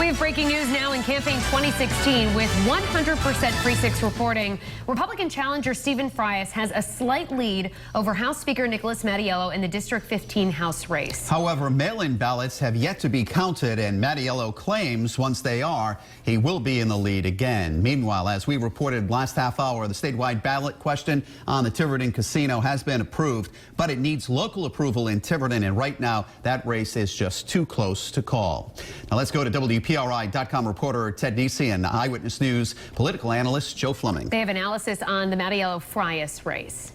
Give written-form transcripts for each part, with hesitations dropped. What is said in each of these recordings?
We have breaking news now in campaign 2016 with 100% precincts reporting. Republican challenger Steven Frias has a slight lead over House Speaker Nicholas Mattiello in the District 15 House race. However, mail-in ballots have yet to be counted, and Mattiello claims once they are, he will be in the lead again. Meanwhile, as we reported last half hour, the statewide ballot question on the Tiverton Casino has been approved, but it needs local approval in Tiverton, and right now that race is just too close to call. Now let's go to WPRI.com reporter Ted Nesi and Eyewitness News political analyst Joe Fleming. They have analysis on the Mattiello-Frias race.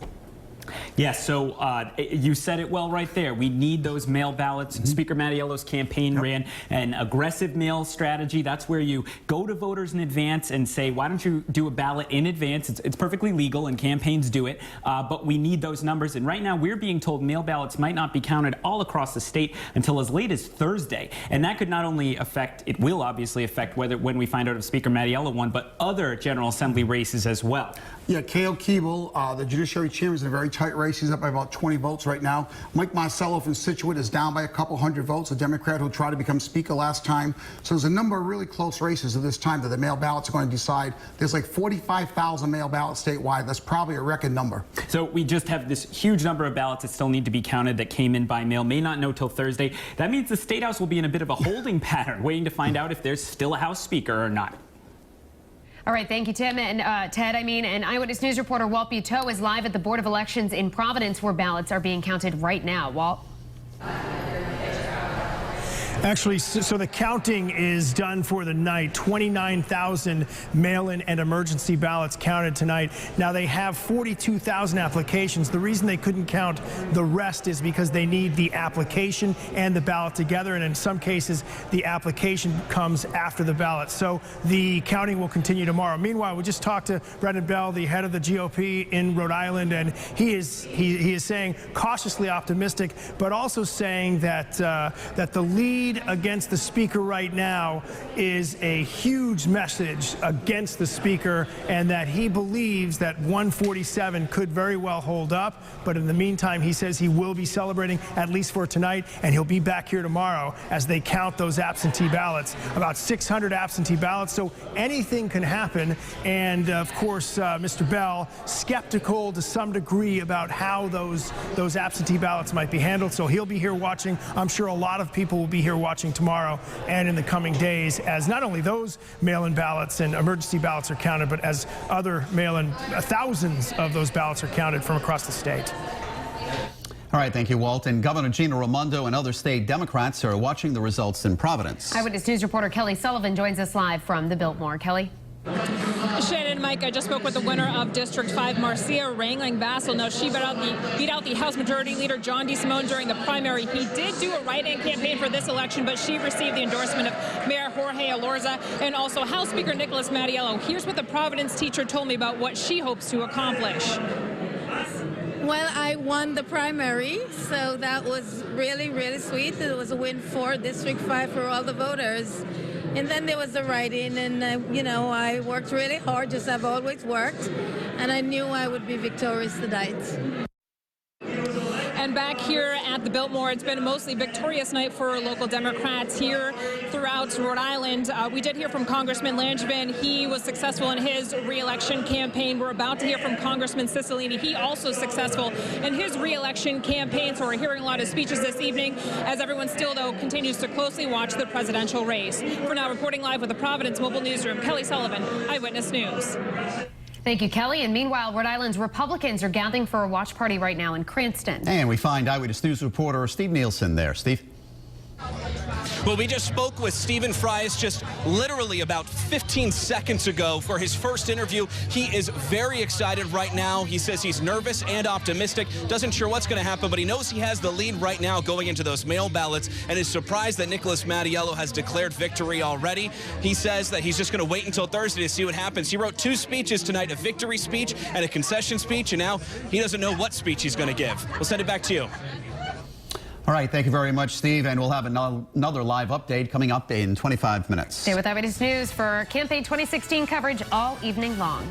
Yes, so you said it well right there. We need those mail ballots. Speaker Mattiello's campaign ran an aggressive mail strategy. That's where you go to voters in advance and say, why don't you do a ballot in advance? It's perfectly legal and campaigns do it, but we need those numbers. And right now we're being told mail ballots might not be counted all across the state until as late as Thursday. And that could not only affect, it will obviously affect when we find out if Speaker Mattiello won, but other General Assembly races as well. Yeah, Cale Keeble, the Judiciary Chairman, is in a very tight race. He's up by about 20 votes right now. Mike Marcello from Scituate is down by a couple hundred votes, a Democrat who tried to become Speaker last time. So there's a number of really close races at this time that the mail ballots are going to decide. There's like 45,000 mail ballots statewide. That's probably a record number. So we just have this huge number of ballots that still need to be counted that came in by mail. May not know till Thursday. That means the State House will be in a bit of a holding pattern, waiting to find out if there's still a House Speaker or not. All right, thank you, Tim and Ted. And Eyewitness News reporter Walt Buteau is live at the Board of Elections in Providence, where ballots are being counted right now. Walt. Actually, so the counting is done for the night. 29,000 mail-in and emergency ballots counted tonight. Now, they have 42,000 applications. The reason they couldn't count the rest is because they need the application and the ballot together, and in some cases, the application comes after the ballot. So the counting will continue tomorrow. Meanwhile, we just talked to Brendan Bell, the head of the GOP in Rhode Island, and he is saying cautiously optimistic, but also saying that that the lead against the Speaker right now is a huge message against the Speaker, and that he believes that 147 could very well hold up. But in the meantime, he says he will be celebrating, at least for tonight, and he'll be back here tomorrow as they count those absentee ballots. About 600 absentee ballots, so anything can happen. And of course, Mr. Bell, skeptical to some degree about how those absentee ballots might be handled. So he'll be here watching. I'm sure a lot of people will be here watching tomorrow and in the coming days, as not only those mail-in ballots and emergency ballots are counted, but as other mail-in, thousands of those ballots are counted from across the state. All right, thank you, Walt. And Governor Gina Raimondo and other state Democrats are watching the results in Providence. Eyewitness News reporter Kelly Sullivan joins us live from the Biltmore. Kelly. Shannon, Mike, I just spoke with the winner of District 5, Marcia Ranglin-Vassell. Now, she beat out the House Majority Leader John DeSimone during the primary. He did do a write-in campaign for this election, but she received the endorsement of Mayor Jorge Elorza and also House Speaker Nicholas Mattiello. Here's what the Providence teacher told me about what she hopes to accomplish. Well, I won the primary, so that was really, really sweet. It was a win for District 5 for all the voters. And then there was the write-in, and, you know, I worked really hard, just I've always worked, and I knew I would be victorious tonight. And back here at the Biltmore, it's been a mostly victorious night for local Democrats here throughout Rhode Island. We did hear from Congressman Langevin. He was successful in his re-election campaign. We're about to hear from Congressman Cicilline. He also successful in his re-election campaign. So we're hearing a lot of speeches this evening as everyone still, though, continues to closely watch the presidential race. For now, reporting live with the Providence Mobile Newsroom, Kelly Sullivan, Eyewitness News. Thank you, Kelly. And meanwhile, Rhode Island's Republicans are gathering for a watch party right now in Cranston. And we find Eyewitness News reporter Steve Nielson there. Steve? Well, we just spoke with Steven Frias just literally about 15 seconds ago for his first interview. He is very excited right now. He says he's nervous and optimistic. Doesn't sure what's going to happen, but he knows he has the lead right now going into those mail ballots and is surprised that Nicholas Mattiello has declared victory already. He says that he's just going to wait until Thursday to see what happens. He wrote 2 speeches tonight, a victory speech and a concession speech, and now he doesn't know what speech he's going to give. We'll send it back to you. All right, thank you very much, Steve, and we'll have another live update coming up in 25 minutes. Stay with Eyewitness News for campaign 2016 coverage all evening long.